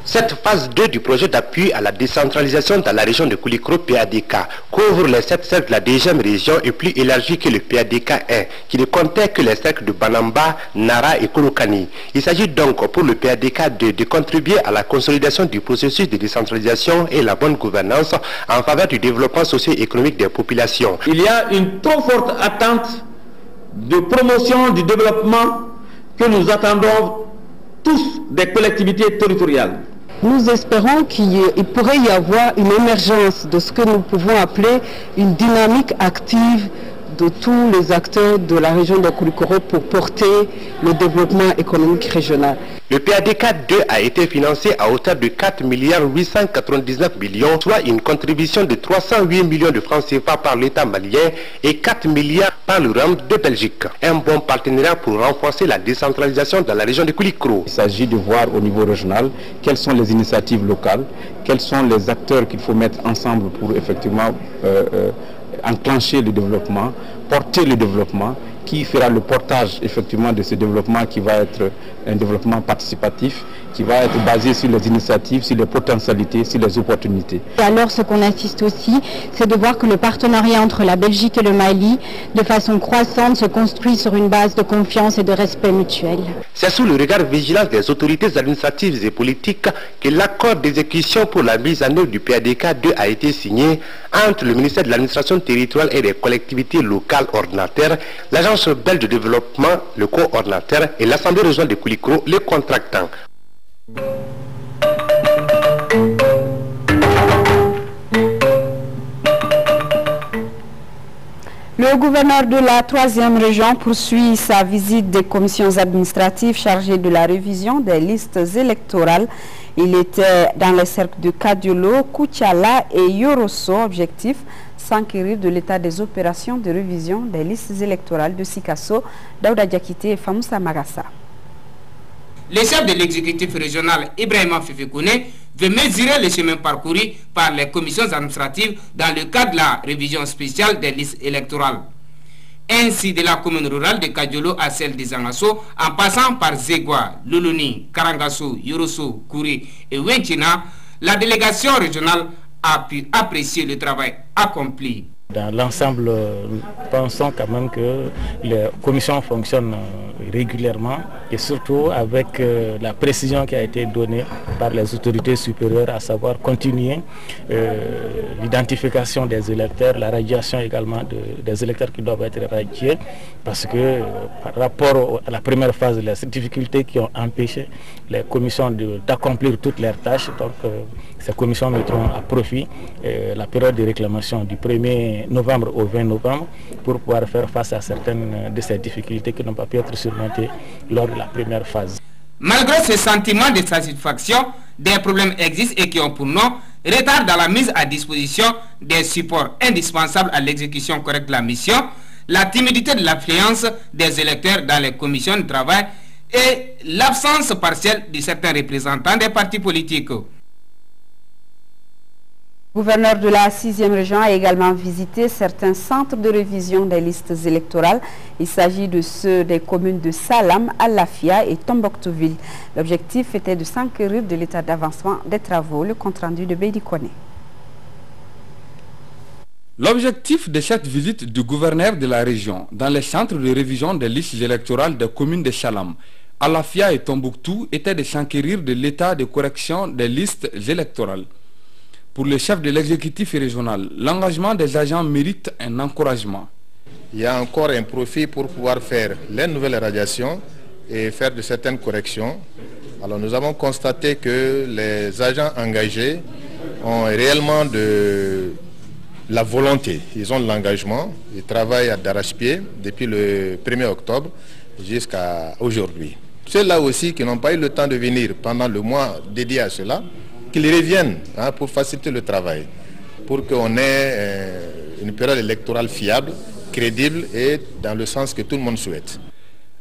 Cette phase 2 du projet d'appui à la décentralisation dans la région de Koulikoro PADK couvre les 7 cercles de la deuxième région et plus élargie que le PADK 1, qui ne comptait que les cercles de Banamba, Nara et Kolokani. Il s'agit donc pour le PADK 2 de contribuer à la consolidation du processus de décentralisation et la bonne gouvernance en faveur du développement socio-économique des populations. Il y a une trop forte attente de promotion du développement que nous attendons tous des collectivités territoriales. Nous espérons qu'il pourrait y avoir une émergence de ce que nous pouvons appeler une dynamique active de tous les acteurs de la région de Koulikoro pour porter le développement économique régional. Le PADK 2 a été financé à hauteur de 4,899 milliards, soit une contribution de 308 millions de francs CFA par l'État malien et 4 milliards par le RAM de Belgique. Un bon partenariat pour renforcer la décentralisation dans la région de Koulikoro. Il s'agit de voir au niveau régional quelles sont les initiatives locales, quels sont les acteurs qu'il faut mettre ensemble pour effectivement enclencher le développement, porter le développement, qui fera le portage effectivement de ce développement qui va être un développement participatif, qui va être basé sur les initiatives, sur les potentialités, sur les opportunités. Et alors ce qu'on assiste aussi, c'est de voir que le partenariat entre la Belgique et le Mali, de façon croissante, se construit sur une base de confiance et de respect mutuel. C'est sous le regard vigilant des autorités administratives et politiques que l'accord d'exécution pour la mise en œuvre du PADK 2 a été signé entre le ministère de l'administration territoriale et des collectivités locales ordonnataires, l'agence belge de développement, le coordonnateur, et l'Assemblée régionale de Koulikoro, le contractant. Le gouverneur de la 3e région poursuit sa visite des commissions administratives chargées de la révision des listes électorales. Il était dans les cercles de Kadiolo, Koutiala et Yorosso. Objectif, s'enquérir de l'état des opérations de révision des listes électorales de Sikasso, Daouda Diakité et Famoussa Magassa. Le chef de l'exécutif régional, Ibrahima Fifikoune, veut mesurer le chemin parcouru par les commissions administratives dans le cadre de la révision spéciale des listes électorales. Ainsi, de la commune rurale de Kadiolo à celle de Zangasso, en passant par Zegwa, Luluni, Karangasso, Yorosso, Kouri et Wenchina, la délégation régionale a pu apprécier le travail accompli. Dans l'ensemble, nous pensons quand même que les commissions fonctionnent régulièrement et surtout avec la précision qui a été donnée par les autorités supérieures, à savoir continuer l'identification des électeurs, la radiation également des électeurs qui doivent être radiés, parce que par rapport à la première phase, les difficultés qui ont empêché les commissions d'accomplir toutes leurs tâches, donc ces commissions mettront à profit la période de réclamation du 1er novembre au 20 novembre pour pouvoir faire face à certaines de ces difficultés qui n'ont pas pu être surmontées lors de la première phase. Malgré ce sentiment de satisfaction, des problèmes existent et qui ont pour nom retard dans la mise à disposition des supports indispensables à l'exécution correcte de la mission, la timidité de l'affluence des électeurs dans les commissions de travail et l'absence partielle de certains représentants des partis politiques. Le gouverneur de la 6e région a également visité certains centres de révision des listes électorales. Il s'agit de ceux des communes de Salam, Alafia et Tombouctou-Ville. L'objectif était de s'enquérir de l'état d'avancement des travaux. Le compte-rendu de Beydi Kone. L'objectif de cette visite du gouverneur de la région dans les centres de révision des listes électorales des communes de Salam, Alafia et Tombouctou était de s'enquérir de l'état de correction des listes électorales. Pour le chef de l'exécutif régional, l'engagement des agents mérite un encouragement. Il y a encore un profit pour pouvoir faire les nouvelles radiations et faire de certaines corrections. Alors nous avons constaté que les agents engagés ont réellement de la volonté, ils ont de l'engagement, ils travaillent d'arrache-pied depuis le 1er octobre jusqu'à aujourd'hui. Ceux-là aussi qui n'ont pas eu le temps de venir pendant le mois dédié à cela, qu'ils reviennent pour faciliter le travail, pour qu'on ait une période électorale fiable, crédible et dans le sens que tout le monde souhaite.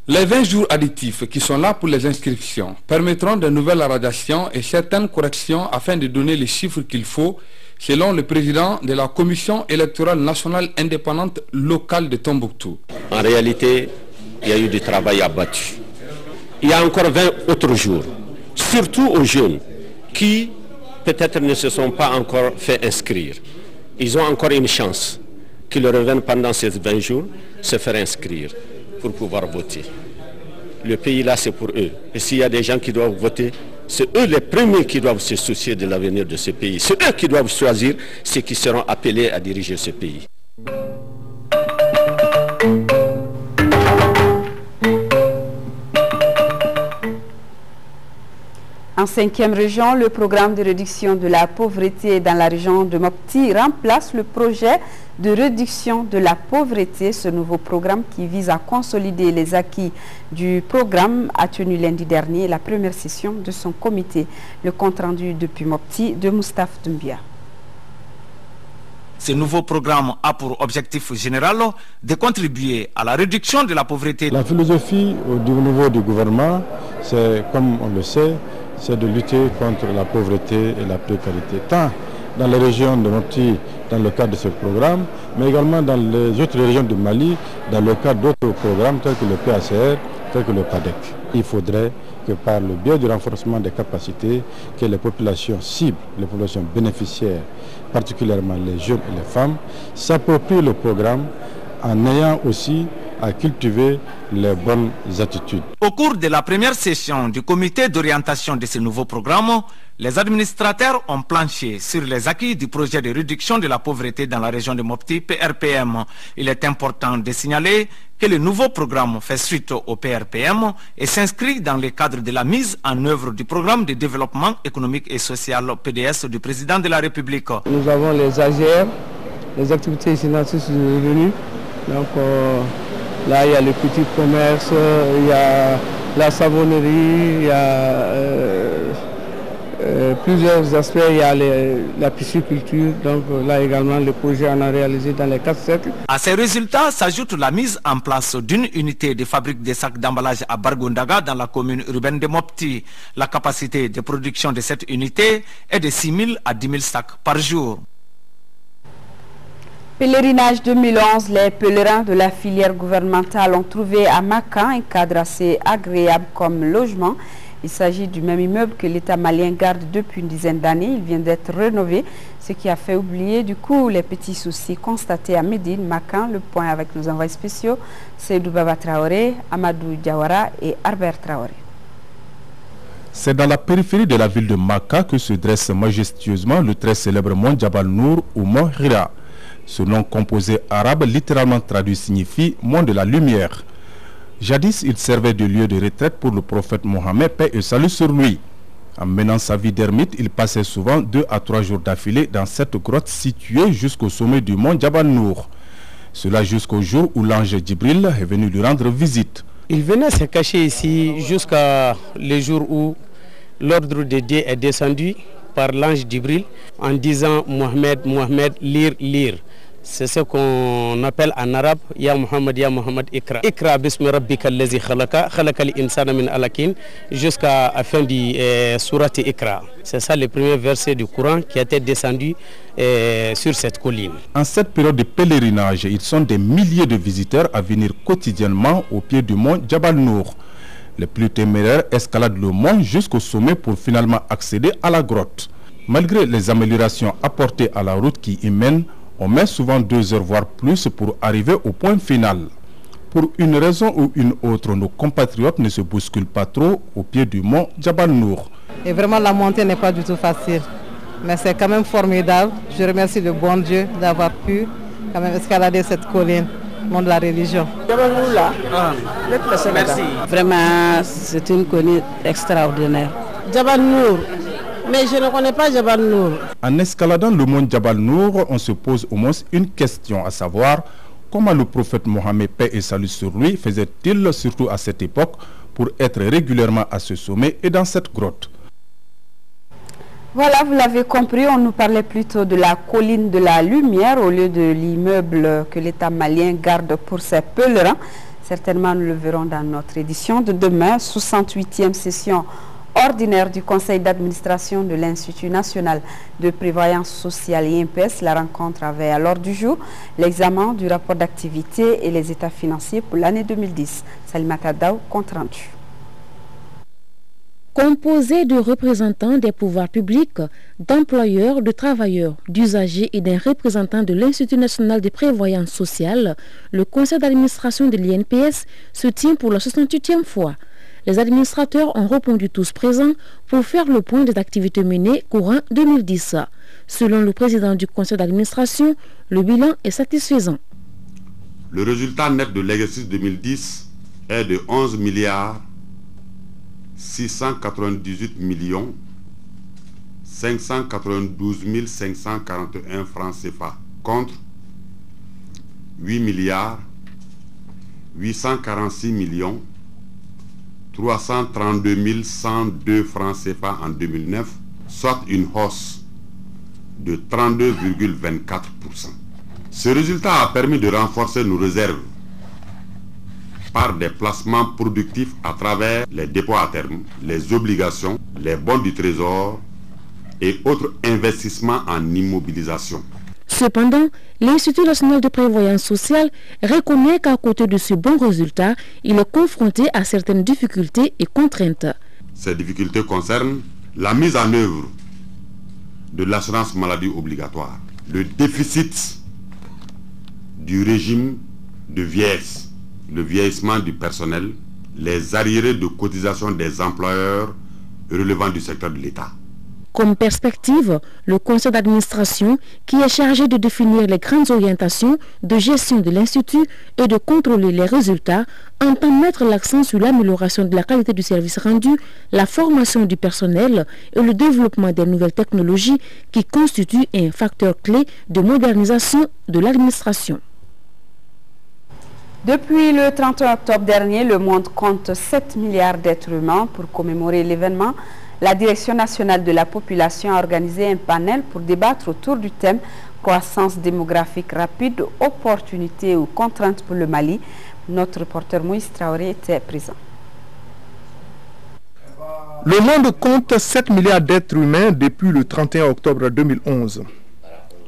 Les 20 jours additifs qui sont là pour les inscriptions permettront de nouvelles radiations et certaines corrections afin de donner les chiffres qu'il faut, selon le président de la Commission électorale nationale indépendante locale de Tombouctou. En réalité, il y a eu du travail abattu. Il y a encore 20 autres jours, surtout aux jeunes qui peut-être ne se sont pas encore fait inscrire. Ils ont encore une chance qu'ils reviennent pendant ces 20 jours se faire inscrire pour pouvoir voter. Le pays là, c'est pour eux. Et s'il y a des gens qui doivent voter, c'est eux les premiers qui doivent se soucier de l'avenir de ce pays. C'est eux qui doivent choisir ceux qui seront appelés à diriger ce pays. En 5e région, le programme de réduction de la pauvreté dans la région de Mopti remplace le projet de réduction de la pauvreté. Ce nouveau programme qui vise à consolider les acquis du programme a tenu lundi dernier la première session de son comité. Le compte-rendu depuis Mopti de Moustapha Doumbia. Ce nouveau programme a pour objectif général de contribuer à la réduction de la pauvreté. La philosophie au niveau du gouvernement, c'est, comme on le sait, c'est de lutter contre la pauvreté et la précarité, tant dans les régions de Mopti, dans le cadre de ce programme, mais également dans les autres régions du Mali, dans le cadre d'autres programmes tels que le PACR, tels que le PADEC. Il faudrait que par le biais du renforcement des capacités, que les populations cibles, les populations bénéficiaires, particulièrement les jeunes et les femmes, s'approprient le programme en ayant aussi à cultiver les bonnes attitudes. Au cours de la première session du comité d'orientation de ce nouveau programme, les administrateurs ont planché sur les acquis du projet de réduction de la pauvreté dans la région de Mopti, PRPM. Il est important de signaler que le nouveau programme fait suite au PRPM et s'inscrit dans le cadre de la mise en œuvre du programme de développement économique et social PDS du président de la République. Nous avons les AGR, les activités génératrices de revenus. Donc là, il y a le petit commerce, il y a la savonnerie, il y a plusieurs aspects, il y a la pisciculture. Donc là également, le projet en a réalisé dans les 4 cercles. À ces résultats s'ajoute la mise en place d'une unité de fabrique de sacs d'emballage à Bargundaga dans la commune urbaine de Mopti. La capacité de production de cette unité est de 6 000 à 10 000 sacs par jour. Pèlerinage 2011, les pèlerins de la filière gouvernementale ont trouvé à Makan un cadre assez agréable comme logement Il s'agit du même immeuble que l'État malien garde depuis une dizaine d'années. Il vient d'être rénové, ce qui a fait oublier du coup les petits soucis constatés à Médine, Makan. Le point avec nos envoyés spéciaux, Seydou Baba Traoré, Amadou Diawara et Albert Traoré. C'est dans la périphérie de la ville de Maka que se dresse majestueusement le très célèbre mont Jabal Nour ou mont Hira. Ce nom composé arabe littéralement traduit signifie « mont de la lumière ». Jadis, il servait de lieu de retraite pour le prophète Mohammed, paix et salut sur lui. En menant sa vie d'ermite, il passait souvent 2 à 3 jours d'affilée dans cette grotte située jusqu'au sommet du mont Jabal Nour. Cela jusqu'au jour où l'ange Djibril est venu lui rendre visite. Il venait se cacher ici jusqu'à le jour où l'ordre de Dieu est descendu par l'ange Djibril en disant Mohamed, Mohamed, lire, lire. C'est ce qu'on appelle en arabe Ya Muhammad, Ikra. Ikra bismi rabbika allazi khalaqa, khalaqal insana min alakin, jusqu'à la fin du surat Ikra. C'est ça le premier verset du Coran qui a été descendu sur cette colline. En cette période de pèlerinage, ils sont des milliers de visiteurs à venir quotidiennement au pied du mont Jabal Nour. Les plus téméraires escaladent le mont jusqu'au sommet pour finalement accéder à la grotte. Malgré les améliorations apportées à la route qui y mène, on met souvent 2 heures voire plus pour arriver au point final. Pour une raison ou une autre, nos compatriotes ne se bousculent pas trop au pied du mont Jabal Nour. Et vraiment la montée n'est pas du tout facile. Mais c'est quand même formidable. Je remercie le bon Dieu d'avoir pu quand même escalader cette colline, le mont de la religion. Jabal Nour là, merci. Vraiment, c'est une colline extraordinaire. Jabal Nour. Mais je ne connais pas Jabal Nour. En escaladant le mont Jabal Nour, on se pose au moins une question, à savoir comment le prophète Mohammed, paix et salut sur lui, faisait-il, surtout à cette époque, pour être régulièrement à ce sommet et dans cette grotte. Voilà, vous l'avez compris, on nous parlait plutôt de la colline de la lumière au lieu de l'immeuble que l'État malien garde pour ses pèlerins. Certainement, nous le verrons dans notre édition de demain, 68e session ordinaire du conseil d'administration de l'Institut national de prévoyance sociale INPS. La rencontre avait à l'ordre du jour l'examen du rapport d'activité et les états financiers pour l'année 2010. Salimata Daou, compte rendu. Composé de représentants des pouvoirs publics, d'employeurs, de travailleurs, d'usagers et d'un représentant de l'Institut national de prévoyance sociale, le conseil d'administration de l'INPS se tient pour la 68e fois. Les administrateurs ont répondu tous présents pour faire le point des activités menées courant 2010. Selon le président du conseil d'administration, le bilan est satisfaisant. Le résultat net de l'exercice 2010 est de 11 milliards 698 millions 592 541 francs CFA contre 8 milliards 846 millions 332 102 francs CFA en 2009, soit une hausse de 32,24%. Ce résultat a permis de renforcer nos réserves par des placements productifs à travers les dépôts à terme, les obligations, les bons du trésor et autres investissements en immobilisation. Cependant, l'Institut national de prévoyance sociale reconnaît qu'à côté de ce bon résultat, il est confronté à certaines difficultés et contraintes. Ces difficultés concernent la mise en œuvre de l'assurance maladie obligatoire, le déficit du régime de vieillesse, le vieillissement du personnel, les arriérés de cotisation des employeurs relevant du secteur de l'État. Comme perspective, le conseil d'administration, qui est chargé de définir les grandes orientations de gestion de l'Institut et de contrôler les résultats, entend mettre l'accent sur l'amélioration de la qualité du service rendu, la formation du personnel et le développement des nouvelles technologies qui constituent un facteur clé de modernisation de l'administration. Depuis le 31 octobre dernier, le monde compte 7 milliards d'êtres humains. Pour commémorer l'événement, la Direction nationale de la population a organisé un panel pour débattre autour du thème « Croissance démographique rapide, opportunités ou contraintes pour le Mali ». Notre reporter Moïse Traoré était présent. Le monde compte 7 milliards d'êtres humains depuis le 31 octobre 2011.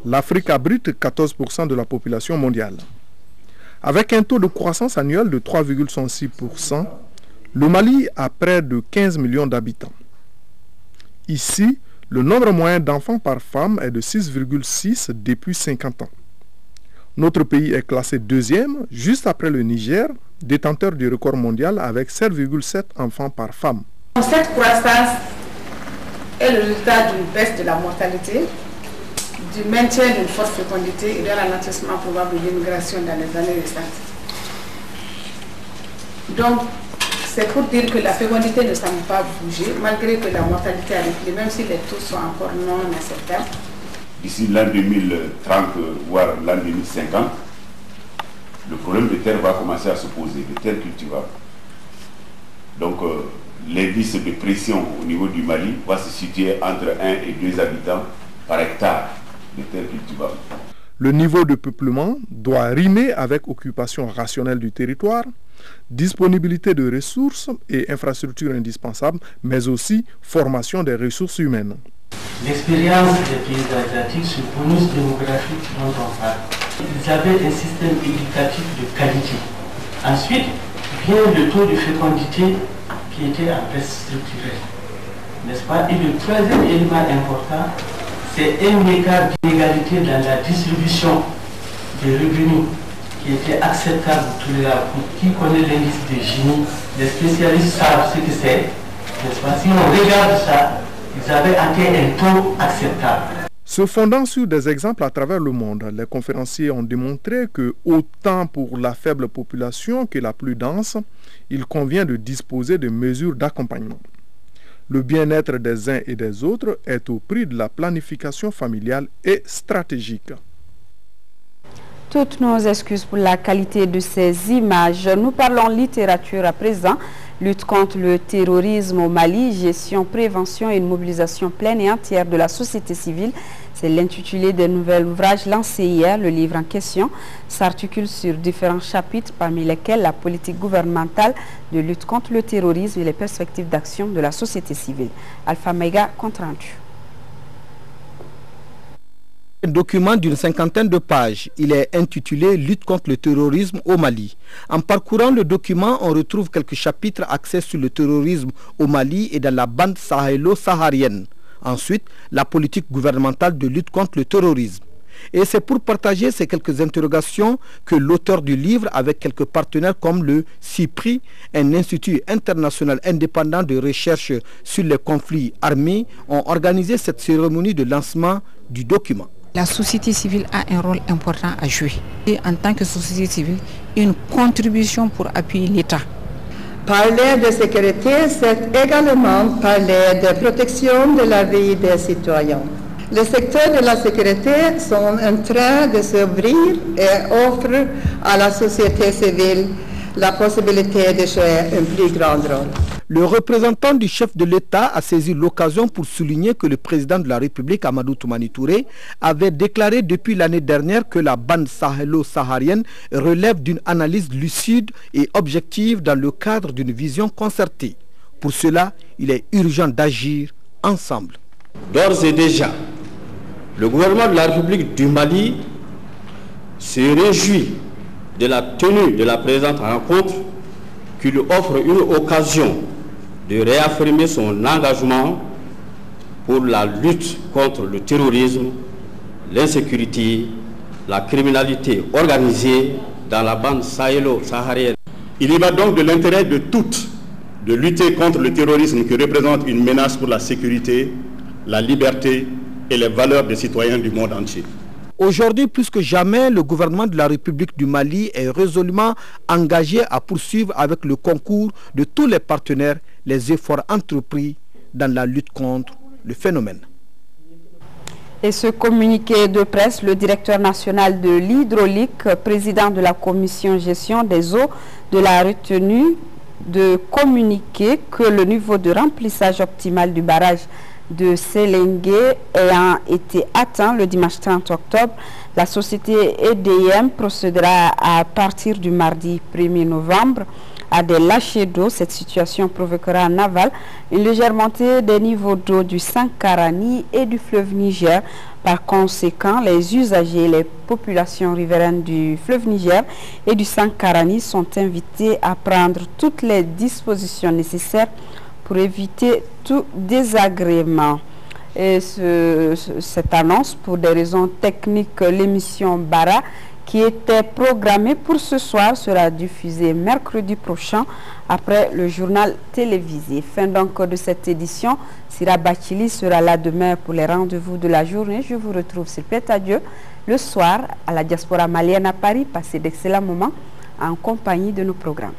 L'Afrique abrite 14% de la population mondiale. Avec un taux de croissance annuel de 3,66%, Le Mali a près de 15 millions d'habitants. Ici, le nombre moyen d'enfants par femme est de 6,6 depuis 50 ans. Notre pays est classé deuxième, juste après le Niger, détenteur du record mondial avec 7,7 enfants par femme. Cette croissance est le résultat d'une baisse de la mortalité, du maintien d'une forte fécondité et de ralentissement probable de l'immigration dans les années récentes. Donc, c'est pour dire que la fécondité ne semble pas bouger, malgré que la mortalité a décliné, même si les taux sont encore non acceptables. D'ici l'an 2030, voire l'an 2050, le problème de terre va commencer à se poser, de terre cultivable. Donc, l'indice de pression au niveau du Mali va se situer entre 1 et 2 habitants par hectare de terre cultivable. Le niveau de peuplement doit rimer avec occupation rationnelle du territoire, disponibilité de ressources et infrastructures indispensables, mais aussi formation des ressources humaines. L'expérience des pays asiatiques, ce bonus démographique dont on parle, ils avaient un système éducatif de qualité. Ensuite, vient le taux de fécondité qui était en baisse structurelle, n'est-ce pas? Et le troisième élément important, c'est un écart d'inégalité dans la distribution des revenus qui était acceptable pour tous les gens. Qui connaît l'indice de Gini, les spécialistes savent ce que c'est, n'est-ce pas? Si on regarde ça, ils avaient atteint un taux acceptable. Se fondant sur des exemples à travers le monde, les conférenciers ont démontré que, autant pour la faible population que la plus dense, il convient de disposer de mesures d'accompagnement. Le bien-être des uns et des autres est au prix de la planification familiale et stratégique. Toutes nos excuses pour la qualité de ces images. Nous parlons littérature à présent. Lutte contre le terrorisme au Mali, gestion, prévention et une mobilisation pleine et entière de la société civile. C'est l'intitulé d'un nouvel ouvrage lancé hier. Le livre en question s'articule sur différents chapitres, parmi lesquels la politique gouvernementale de lutte contre le terrorisme et les perspectives d'action de la société civile. Alpha Mega, compte rendu. Un document d'une 50aine de pages. Il est intitulé « Lutte contre le terrorisme au Mali ». En parcourant le document, on retrouve quelques chapitres axés sur le terrorisme au Mali et dans la bande sahélo-saharienne. Ensuite, la politique gouvernementale de lutte contre le terrorisme. Et c'est pour partager ces quelques interrogations que l'auteur du livre, avec quelques partenaires comme le CIPRI, un institut international indépendant de recherche sur les conflits armés, ont organisé cette cérémonie de lancement du document. La société civile a un rôle important à jouer. Et en tant que société civile, une contribution pour appuyer l'État. Parler de sécurité, c'est également parler de protection de la vie des citoyens. Les secteurs de la sécurité sont en train de s'ouvrir et offrent à la société civile la possibilité de jouer un plus grand rôle. Le représentant du chef de l'État a saisi l'occasion pour souligner que le président de la République, Amadou Toumani Touré, avait déclaré depuis l'année dernière que la bande sahélo-saharienne relève d'une analyse lucide et objective dans le cadre d'une vision concertée. Pour cela, il est urgent d'agir ensemble. D'ores et déjà, le gouvernement de la République du Mali se réjouit de la tenue de la présente rencontre qui lui offre une occasion de réaffirmer son engagement pour la lutte contre le terrorisme, l'insécurité, la criminalité organisée dans la bande sahélo-saharienne. Il y va donc de l'intérêt de toutes de lutter contre le terrorisme qui représente une menace pour la sécurité, la liberté et les valeurs des citoyens du monde entier. Aujourd'hui, plus que jamais, le gouvernement de la République du Mali est résolument engagé à poursuivre avec le concours de tous les partenaires les efforts entrepris dans la lutte contre le phénomène. Et ce communiqué de presse, le directeur national de l'hydraulique, président de la commission gestion des eaux de la retenue, de communiquer que le niveau de remplissage optimal du barrage de Sélengué ayant été atteint le dimanche 30 octobre, la société EDM procédera à partir du mardi 1er novembre à des lâchers d'eau. Cette situation provoquera en aval une légère montée des niveaux d'eau du Sankarani et du fleuve Niger. Par conséquent, les usagers et les populations riveraines du fleuve Niger et du Sankarani sont invités à prendre toutes les dispositions nécessaires pour éviter tout désagrément. Et cette annonce, pour des raisons techniques, l'émission Bara, qui était programmée pour ce soir, sera diffusée mercredi prochain après le journal télévisé. Fin donc de cette édition. Sira Bachili sera là demain pour les rendez-vous de la journée. Je vous retrouve, s'il plaît à Dieu, le soir à la diaspora malienne à Paris. Passez d'excellents moments en compagnie de nos programmes.